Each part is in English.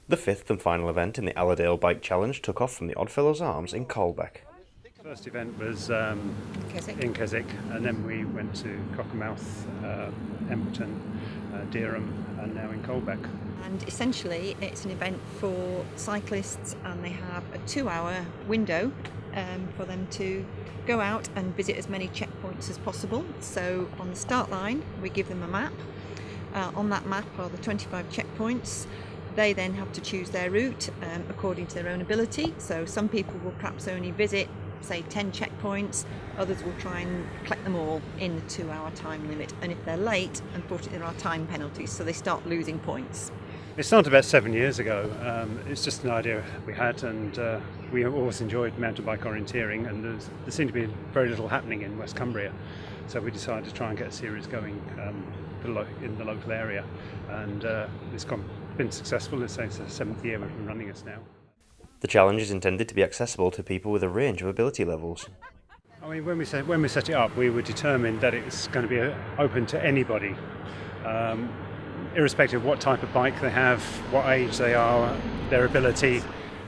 The fifth and final event in the Allerdale Bike Challenge took off from the Oddfellows Arms in Caldbeck. First event was in Keswick, and then we went to Cockermouth, Embleton, Dereham, and now in Caldbeck. And essentially it's an event for cyclists, and they have a 2-hour window for them to go out and visit as many checkpoints as possible. So on the start line we give them a map. On that map are the 25 checkpoints. They then have to choose their route according to their own ability. So some people will perhaps only visit, say, 10 checkpoints. Others will try and collect them all in the 2-hour time limit. And if they're late, unfortunately there are time penalties, so they start losing points. It started about 7 years ago. It's just an idea we had, and we always enjoyed mountain bike orienteering, and there seemed to be very little happening in West Cumbria. So we decided to try and get a series going in the local area, and it's been successful. It's the 7th year we've been running this now. The challenge is intended to be accessible to people with a range of ability levels. I mean, when we set it up, we were determined that it's going to be open to anybody, irrespective of what type of bike they have, what age they are, their ability.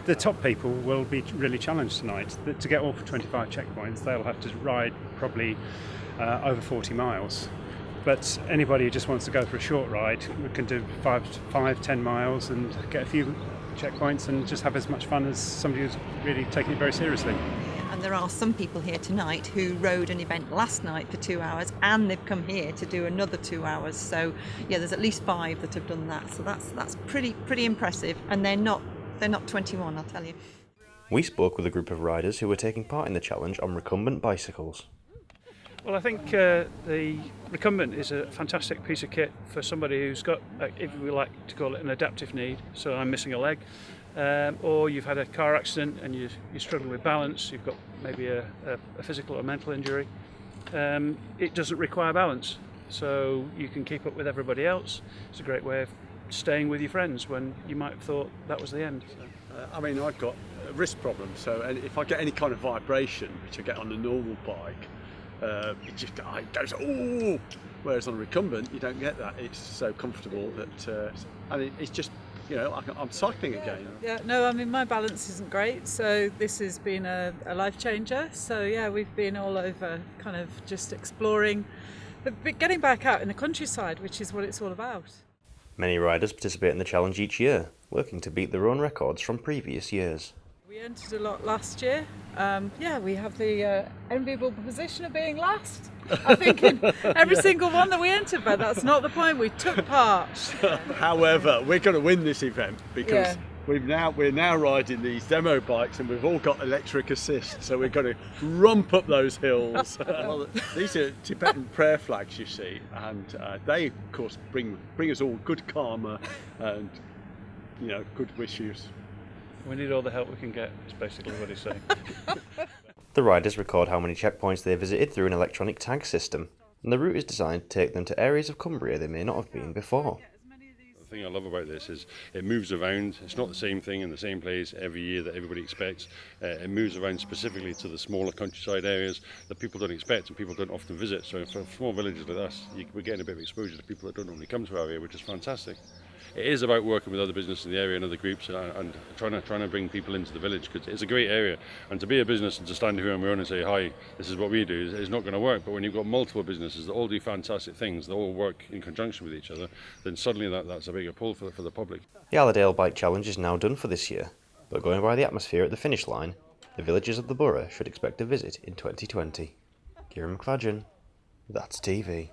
The top people will be really challenged tonight. To get all for 25 checkpoints, they'll have to ride probably over 40 miles. But anybody who just wants to go for a short ride, we can do 5-10 miles and get a few checkpoints and just have as much fun as somebody who's really taking it very seriously. And there are some people here tonight who rode an event last night for 2 hours, and they've come here to do another 2 hours. So yeah, there's at least 5 that have done that. So that's pretty impressive, and they're not 21, I'll tell you. We spoke with a group of riders who were taking part in the challenge on recumbent bicycles. Well, I think the recumbent is a fantastic piece of kit for somebody who's got, if we like to call it, an adaptive need. So I'm missing a leg, or you've had a car accident and you're struggling with balance. You've got maybe a physical or mental injury. It doesn't require balance, so you can keep up with everybody else. It's a great way of staying with your friends when you might have thought that was the end. So. I mean, I've got a wrist problem, so if I get any kind of vibration, which I get on a normal bike, it goes, ooh! Whereas on a recumbent, you don't get that. It's so comfortable that, and it's just, I'm cycling again. Yeah, no, I mean, my balance isn't great, so this has been a life changer. So yeah, we've been all over, kind of just exploring, but getting back out in the countryside, which is what it's all about. Many riders participate in the challenge each year, working to beat their own records from previous years. We entered a lot last year. We have the enviable position of being last. I think in every single one that we entered, but that's not the point. We took part. However, we're going to win this event because we're now riding these demo bikes, and we've all got electric assist, so we're going to rump up those hills. Well, these are Tibetan prayer flags, you see, and they, of course, bring us all good karma and good wishes. We need all the help we can get, is basically what he's saying. The riders record how many checkpoints they visited through an electronic tag system, and the route is designed to take them to areas of Cumbria they may not have been before. The thing I love about this is it moves around. It's not the same thing in the same place every year that everybody expects. It moves around specifically to the smaller countryside areas that people don't expect and people don't often visit. So for small villages like us, we're getting a bit of exposure to people that don't normally come to our area, which is fantastic. It is about working with other businesses in the area and other groups and trying to bring people into the village, because it's a great area. And to be a business and to stand here on my own and say, hi, this is what we do, is not going to work. But when you've got multiple businesses that all do fantastic things, that all work in conjunction with each other, then suddenly that's a bigger pull for the public. The Allerdale Bike Challenge is now done for this year, but going by the atmosphere at the finish line, the villagers of the borough should expect a visit in 2020. Kieran McFadgen, That's TV.